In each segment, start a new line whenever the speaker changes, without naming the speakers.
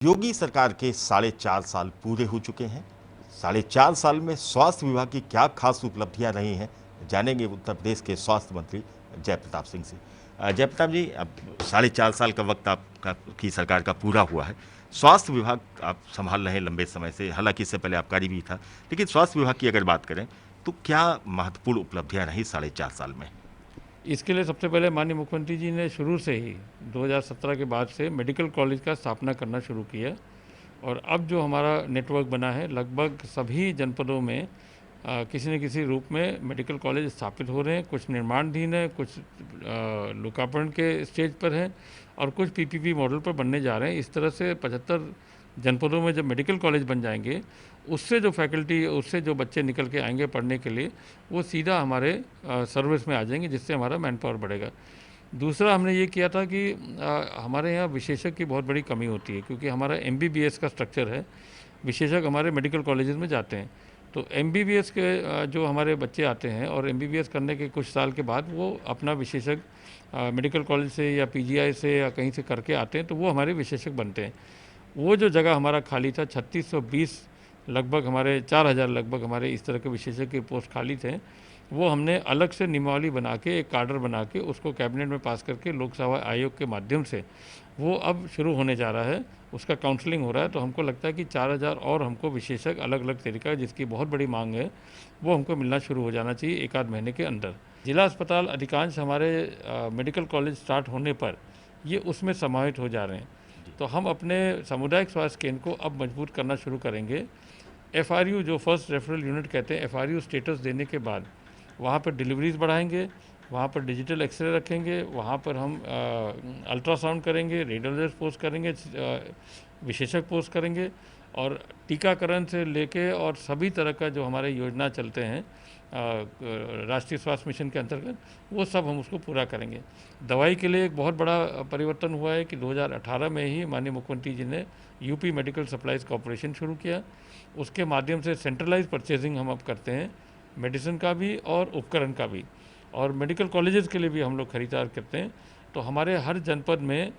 योगी सरकार के 4.5 साल पूरे हो चुके हैं। 4.5 साल में स्वास्थ्य विभाग की क्या खास उपलब्धियां रही हैं, जानेंगे उत्तर प्रदेश के स्वास्थ्य मंत्री जयप्रताप सिंह से। जयप्रताप जी, अब 4.5 साल का वक्त आपका की सरकार का पूरा हुआ है। स्वास्थ्य विभाग आप संभाल रहे हैं लंबे समय से, हालांकि इससे पहले आबकारी भी था, लेकिन स्वास्थ्य विभाग की अगर बात करें तो क्या महत्वपूर्ण उपलब्धियां रही 4.5 साल में?
इसके लिए सबसे पहले माननीय मुख्यमंत्री जी ने शुरू से ही 2017 के बाद से मेडिकल कॉलेज का स्थापना करना शुरू किया। और अब जो हमारा नेटवर्क बना है, लगभग सभी जनपदों में किसी न किसी रूप में मेडिकल कॉलेज स्थापित हो रहे हैं। कुछ निर्माणाधीन है, कुछ लोकार्पण के स्टेज पर हैं और कुछ पीपीपी मॉडल पर बनने जा रहे हैं। इस तरह से 75 जनपदों में जब मेडिकल कॉलेज बन जाएंगे, उससे जो फैकल्टी, उससे जो बच्चे निकल के आएंगे पढ़ने के लिए, वो सीधा हमारे सर्विस में आ जाएंगे, जिससे हमारा मैन पावर बढ़ेगा। दूसरा हमने ये किया था कि हमारे यहाँ विशेषज्ञ की बहुत बड़ी कमी होती है, क्योंकि हमारा एमबीबीएस का स्ट्रक्चर है। विशेषज्ञ हमारे मेडिकल कॉलेजेस में जाते हैं, तो एमबीबीएस के जो हमारे बच्चे आते हैं और एमबीबीएस करने के कुछ साल के बाद वो अपना विशेषज्ञ मेडिकल कॉलेज से या पीजीआई से या कहीं से करके आते हैं, तो वो हमारे विशेषज्ञ बनते हैं। वो जो जगह हमारा खाली था, 3620 लगभग, हमारे 4000 लगभग हमारे इस तरह के विशेषज्ञ के पोस्ट खाली थे। वो हमने अलग से नियमावली बना के, एक कार्डर बना के, उसको कैबिनेट में पास करके लोक सेवा आयोग के माध्यम से वो अब शुरू होने जा रहा है। उसका काउंसलिंग हो रहा है। तो हमको लगता है कि 4000 और हमको विशेषज्ञ अलग अलग तरीका, जिसकी बहुत बड़ी मांग है, वो हमको मिलना शुरू हो जाना चाहिए एक आध महीने के अंदर। जिला अस्पताल अधिकांश हमारे मेडिकल कॉलेज स्टार्ट होने पर ये उसमें समाहित हो जा रहे हैं। तो हम अपने सामुदायिक स्वास्थ्य केंद्र को अब मजबूत करना शुरू करेंगे। एफआरयू, जो फर्स्ट रेफरल यूनिट कहते हैं, एफआरयू स्टेटस देने के बाद वहाँ पर डिलीवरीज बढ़ाएंगे, वहाँ पर डिजिटल एक्सरे रखेंगे, वहाँ पर हम अल्ट्रासाउंड करेंगे, रेडियोलॉजिस्ट पोस्ट करेंगे, विशेषज्ञ पोस्ट करेंगे। और टीकाकरण से लेके और सभी तरह का जो हमारे योजना चलते हैं राष्ट्रीय स्वास्थ्य मिशन के अंतर्गत, वो सब हम उसको पूरा करेंगे। दवाई के लिए एक बहुत बड़ा परिवर्तन हुआ है कि 2018 में ही माननीय मुख्यमंत्री जी ने यूपी मेडिकल सप्लाईज कॉरपोरेशन शुरू किया। उसके माध्यम से सेंट्रलाइज परचेजिंग हम अब करते हैं, मेडिसिन का भी और उपकरण का भी, और मेडिकल कॉलेजेस के लिए भी हम लोग खरीदार करते हैं। तो हमारे हर जनपद में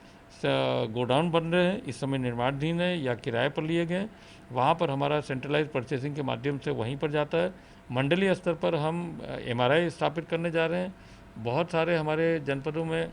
गोडाउन बन रहे हैं, इस समय निर्माणाधीन है या किराए पर लिए गए। वहाँ पर हमारा सेंट्रलाइज परचेसिंग के माध्यम से वहीं पर जाता है। मंडलीय स्तर पर हम एमआरआई स्थापित करने जा रहे हैं। बहुत सारे हमारे जनपदों में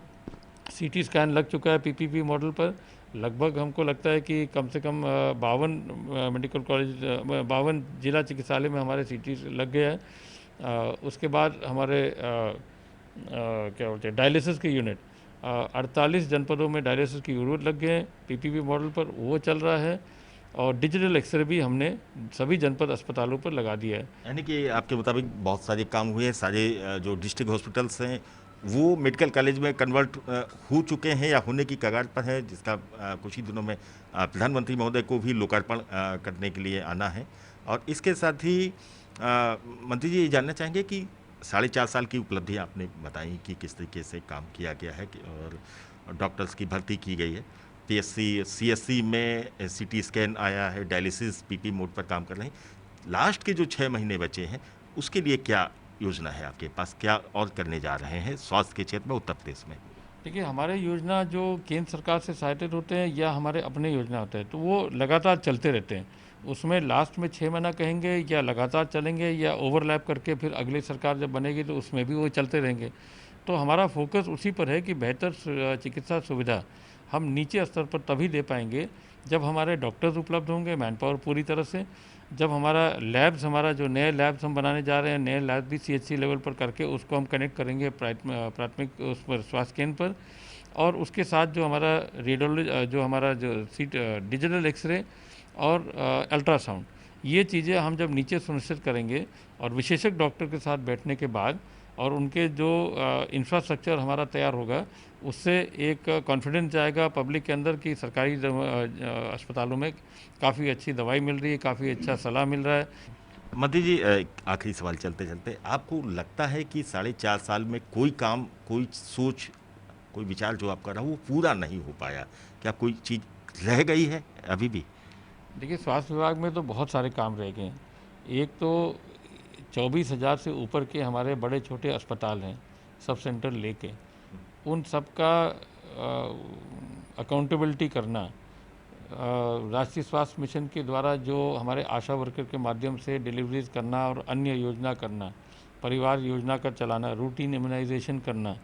सीटी स्कैन लग चुका है पीपीपी मॉडल पर। लगभग हमको लगता है कि कम से कम 52 मेडिकल कॉलेज, 52 जिला चिकित्सालय में हमारे सीटी लग गया है। उसके बाद हमारे क्या बोलते हैं, डायलिसिस के यूनिट 48 जनपदों में डायलिसिस की यूनिट लग गए हैं पीपीपी मॉडल पर, वो चल रहा है। और डिजिटल एक्सरे भी हमने सभी जनपद अस्पतालों पर लगा दिया है।
यानी कि आपके मुताबिक बहुत सारे काम हुए हैं, सारे जो डिस्ट्रिक्ट हॉस्पिटल्स हैं वो मेडिकल कॉलेज में कन्वर्ट हो चुके हैं या होने की कगार पर है, जिसका कुछ ही दिनों में प्रधानमंत्री महोदय को भी लोकार्पण करने के लिए आना है। और इसके साथ ही मंत्री जी ये जानना चाहेंगे कि 4.5 साल की उपलब्धियां आपने बताई कि किस तरीके से काम किया गया है और डॉक्टर्स की भर्ती की गई है, पीएससी सीएससी में सीटी स्कैन आया है, डायलिसिस पीपी मोड पर काम कर रहे हैं। लास्ट के जो 6 महीने बचे हैं उसके लिए क्या योजना है आपके पास, क्या और करने जा रहे हैं स्वास्थ्य के क्षेत्र में उत्तर प्रदेश में?
देखिए, हमारे योजना जो केंद्र सरकार से सहायतित होते हैं या हमारे अपने योजना होते हैं, तो वो लगातार चलते रहते हैं। उसमें लास्ट में 6 महीना कहेंगे या लगातार चलेंगे या ओवरलैप करके फिर अगली सरकार जब बनेगी तो उसमें भी वो चलते रहेंगे। तो हमारा फोकस उसी पर है कि बेहतर चिकित्सा सुविधा हम नीचे स्तर पर तभी दे पाएंगे जब हमारे डॉक्टर्स उपलब्ध होंगे, मैन पावर पूरी तरह से, जब हमारा लैब्स, हमारा जो नए लैब्स हम बनाने जा रहे हैं, नए लैब भी सीएचसी लेवल पर करके उसको हम कनेक्ट करेंगे प्राथमिक उस पर स्वास्थ्य केंद्र पर। और उसके साथ जो हमारा रेडियोलॉजी, जो हमारा जो सीट डिजिटल एक्सरे और अल्ट्रासाउंड, ये चीज़ें हम जब नीचे सुनिश्चित करेंगे और विशेषज्ञ डॉक्टर के साथ बैठने के बाद और उनके जो इंफ्रास्ट्रक्चर हमारा तैयार होगा, उससे एक कॉन्फिडेंस जाएगा पब्लिक के अंदर कि सरकारी अस्पतालों में काफ़ी अच्छी दवाई मिल रही है, काफ़ी अच्छा सलाह मिल रहा है।
मंत्री जी, आखिरी सवाल चलते चलते, आपको लगता है कि 4.5 साल में कोई काम, कोई सोच, कोई विचार जो आपका रहा वो पूरा नहीं हो पाया? क्या कोई चीज़ रह गई है अभी भी?
देखिए, स्वास्थ्य विभाग में तो बहुत सारे काम रह गए हैं। एक तो 24,000 से ऊपर के हमारे बड़े छोटे अस्पताल हैं, सब सेंटर लेके, उन सब का अकाउंटेबिलिटी करना, राष्ट्रीय स्वास्थ्य मिशन के द्वारा जो हमारे आशा वर्कर के माध्यम से डिलीवरीज करना और अन्य योजना करना, परिवार योजना का चलाना, रूटीन इम्यूनाइजेशन करना,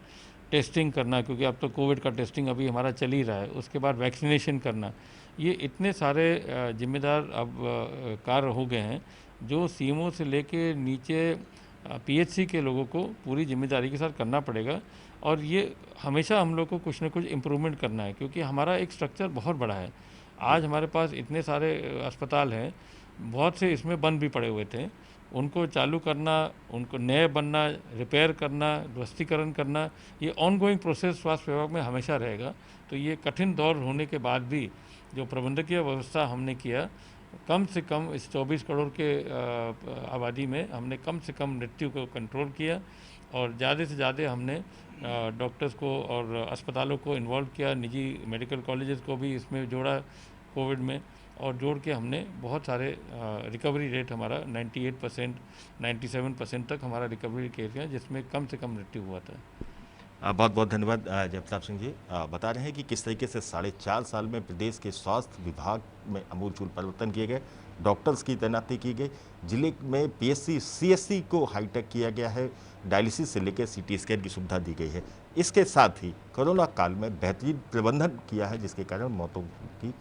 टेस्टिंग करना, क्योंकि अब तो कोविड का टेस्टिंग अभी हमारा चल ही रहा है, उसके बाद वैक्सीनेशन करना, ये इतने सारे जिम्मेदार अब कार्य हो गए हैं जो सीएमओ से लेके नीचे पीएचसी के लोगों को पूरी जिम्मेदारी के साथ करना पड़ेगा। और ये हमेशा हम लोग को कुछ ना कुछ इम्प्रूवमेंट करना है, क्योंकि हमारा एक स्ट्रक्चर बहुत बड़ा है। आज हमारे पास इतने सारे अस्पताल हैं, बहुत से इसमें बंद भी पड़े हुए थे, उनको चालू करना, उनको नए बनना, रिपेयर करना, ध्वस्तीकरण करना, ये ऑनगोइंग प्रोसेस स्वास्थ्य विभाग में हमेशा रहेगा। तो ये कठिन दौर होने के बाद भी जो प्रबंधकीय व्यवस्था हमने किया, कम से कम इस 24 करोड़ के आबादी में हमने कम से कम मृत्यु को कंट्रोल किया और ज़्यादा से ज़्यादा हमने डॉक्टर्स को और अस्पतालों को इन्वॉल्व किया, निजी मेडिकल कॉलेजेस को भी इसमें जोड़ा कोविड में, और जोड़ के हमने बहुत सारे रिकवरी रेट हमारा 98%, 97% तक हमारा रिकवरी रेट किया, जिसमें कम से कम मृत्यु हुआ था।
बहुत बहुत धन्यवाद जगताप सिंह जी। बता रहे हैं कि किस तरीके से 4.5 साल में प्रदेश के स्वास्थ्य विभाग में अमूलचूल परिवर्तन किए गए, डॉक्टर्स की तैनाती की गई, जिले में पीएचसी सीएचसी को हाईटेक किया गया है, डायलिसिस से लेकर सीटी स्कैन की सुविधा दी गई है। इसके साथ ही कोरोना काल में बेहतरीन प्रबंधन किया है, जिसके कारण मौतों की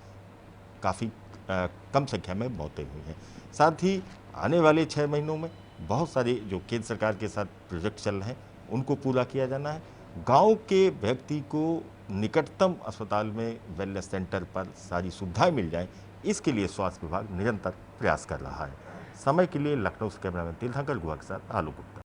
काफ़ी कम संख्या में मौतें हुई हैं। साथ ही आने वाले 6 महीनों में बहुत सारे जो केंद्र सरकार के साथ प्रोजेक्ट चल रहे हैं उनको पूरा किया जाना है। गांव के व्यक्ति को निकटतम अस्पताल में वेलनेस सेंटर पर सारी सुविधाएं मिल जाएं, इसके लिए स्वास्थ्य विभाग निरंतर प्रयास कर रहा है। समय के लिए लखनऊ से कैमरामैन तीर्थंकर गुहा के साथ आलोक गुप्ता।